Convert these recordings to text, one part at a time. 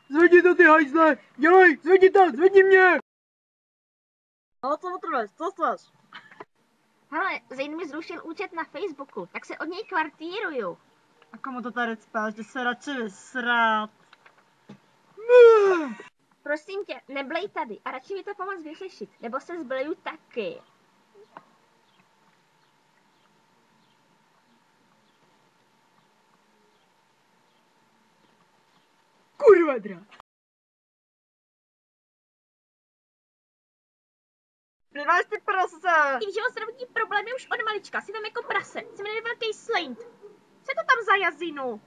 Zvedni to, ty hajzle! Dělej, zvedni mě! No co potrveš, co chceš? Hele, Zane mi zrušil účet na Facebooku, tak se od něj kvartíruju. A komu to tady cpáš, jdi se radši vysrat. Prosím tě, neblej tady a radši mi to pomoct vyřešit, nebo se zbleju taky. Kurva drá! Nemáš ty prase! Tím životní problémy už od malička, si tam jako prase, se jmenuje velký Slaint. Co je to tam za jazinu?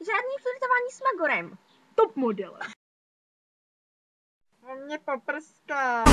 Žádný flirtování s Magorem. Top modele. On mě poprská.